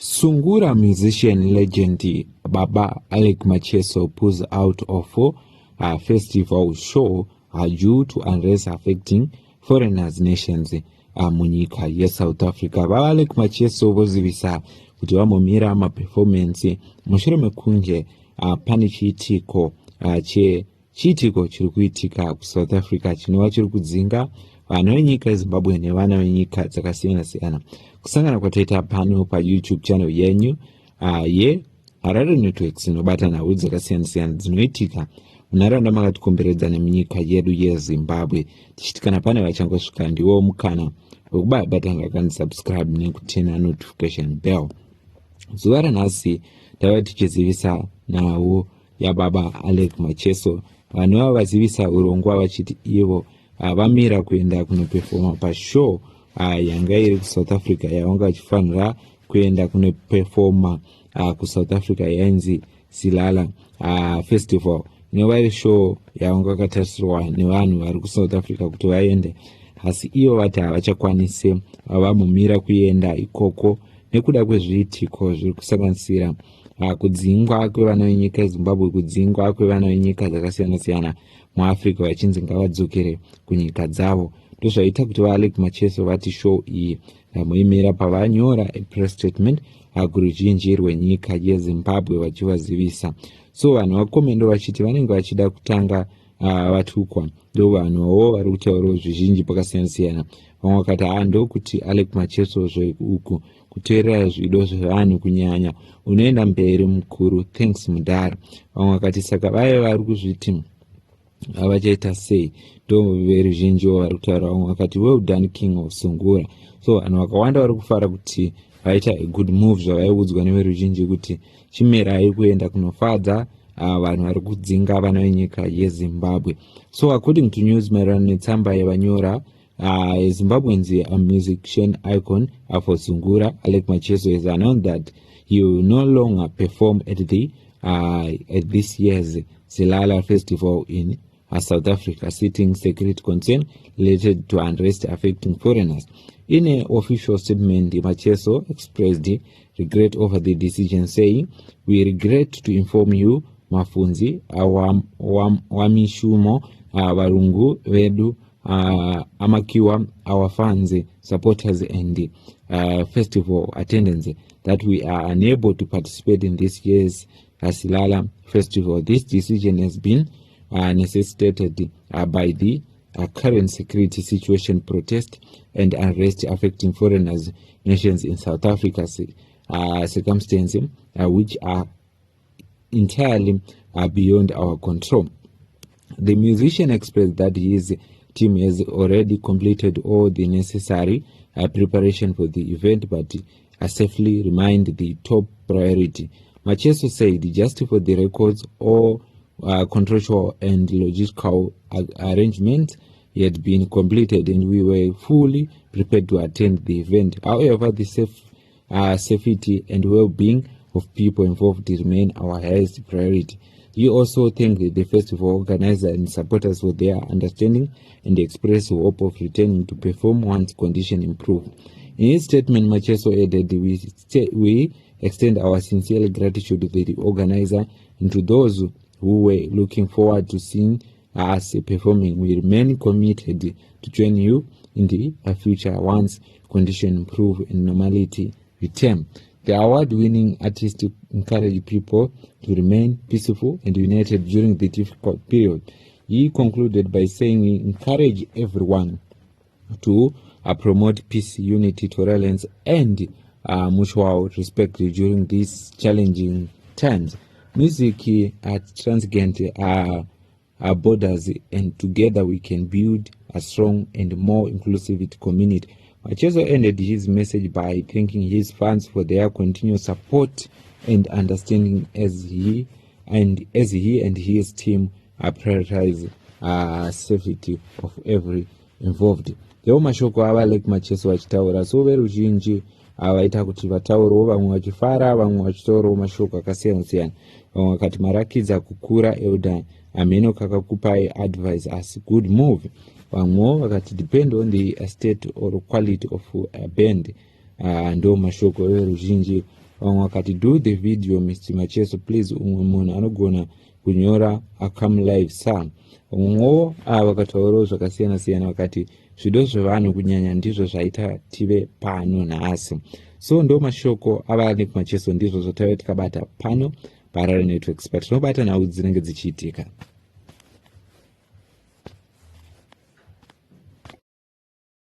Sungura musician legend Baba Alick Macheso pulls out of a festival show due to unrest affecting foreigners nations munyika yeSouth Africa. Baba Alick Macheso vozivisa kuti vamomira maperformance mushure mekunge pane chiitiko chiri kuitika kuSouth Africa chinova chiri kudzinga vana venyika yeZimbabwe nevana venyika dzakasiyana-siyana. Kusangana kwataita pano paYouTube channel yenyu yeHarare Networks inobata nhau dzakasiyana-siyana dzinoitika munharaunda makatikomberedza nemunyika yedu yeZimbabwe. Tichiti kana pane vachangosvika ndiwo mukana wekubaya button rakandisubscribe nekutena notification bell. Zuva ranhasi tava tichizivisa nhau yaBaba Alick Macheso. Vanova vazivisa urongwa vachiti ivo vamira kuenda kunoperforma pashow yanga iri kuSouth Africa yavanga vachifanira kuenda kunoperforma kuSouth Africa yainzi Silala Festival. Inova iri show yavanga vakatarisirwa nevanhu vari kuSouth Africa kuti vaende, asi ivo vati havachakwanise vamomira kuenda ikoko nekuda kwezviitiko zviri kusanganisira kudzingwa kwevana venyika yeZimbabwe, kudzingwa kwevana venyika dzakasiyana-siyana muAfrica vachinzi ngavadzokere kunyika dzavo. Ndozvaita kuti vaAlick Macheso vati show iyi muimira pavanyora press statement kuruzhinji rwenyika yeZimbabwe vachivazivisa. So vanhu vakomendo vachiti vanenge vachida kutanga vatukwa, ndo vanhuwo vari kutaurawo zvizhinji pakasiyana-siyana. Vamwe vakati ndokuti Alick Macheso zveuku kuteerera zvido zvevanhu kunyanya unoenda mberi mukuru, thanks mudhara. Vamwe vakati saka vaya vari kuzviti vachaita sei, ndo veruzhinjiwo vari kutaura. Vamwe vakati well done king of Sungura. So vanhu vakawanda vari kufara kuti vaita a good move zvavaiudzwa neveruzhinji kuti chimerai kuenda kunofadza vanhu vari kudzinga vana venyika yeZimbabwe. So according to news maererano netsamba yavanyora, Zimbabweans a musician icon for Sungura, Alick Macheso, has announced that he will no longer perform at this year's Silala Festival in South Africa, citing security concern related to unrest affecting foreigners. In an official statement, Macheso expressed regret over the decision, saying, "We regret to inform you, Mafunzi, Wamishumo, Varungu, Vedu, Amakiwa, our fans, supporters, and festival attendants, that we are unable to participate in this year's Silala Festival. This decision has been necessitated by the current security situation, protest, and unrest affecting foreigners nations in South Africa, circumstances which are entirely beyond our control." The musician expressed that his team has already completed all the necessary preparation for the event, but safely remained the top priority. Macheso said, just for the records, all contractual and logistical arrangements had been completed and we were fully prepared to attend the event. However, the safety and well-being of people involved remain our highest priority. He also thanked the festival organizers and supporters for their understanding and expressed hope of returning to perform once conditions improve. In his statement, Macheso added, we extend our sincere gratitude to the organizer and to those who were looking forward to seeing us performing. We remain committed to join you in the future once conditions improve and normality return. The award-winning artist encouraged people to remain peaceful and united during the difficult period. He concluded by saying, we encourage everyone to promote peace, unity, tolerance, and mutual respect during these challenging times. Music transcends our borders, and together we can build a strong and more inclusive community. Macheso ended his message by thanking his fans for their continued support and understanding as he and his team prioritize safety of every involved. Leo mashoko ava Alick Macheso vachitaura, so veruzhinji vaita kuti vataurawo, vamwe vachifara, vamwe vachitaurawo mashoko akasiyana-siyana. Vamwe vakati marakidza kukura Elder Ameno kakakupai advice as good move. Vamwe vakati depend on the state or quality of a band. Ndo mashoko veruzhinji vamwe vakati do the video Mr. Macheso please. Umwe munhu anogona kunyora come live sir. Vamwewo vakataurawo zvakasiyana-siyana vakati zvido zvevanhu kunyanya ndizvo zvaita tive pano nhasi. So ndo mashoko aVaLick Macheso ndizvo zvotaiva tikabata pano paRadio Networks, but tinobata nhau dzinenge dzichiitika.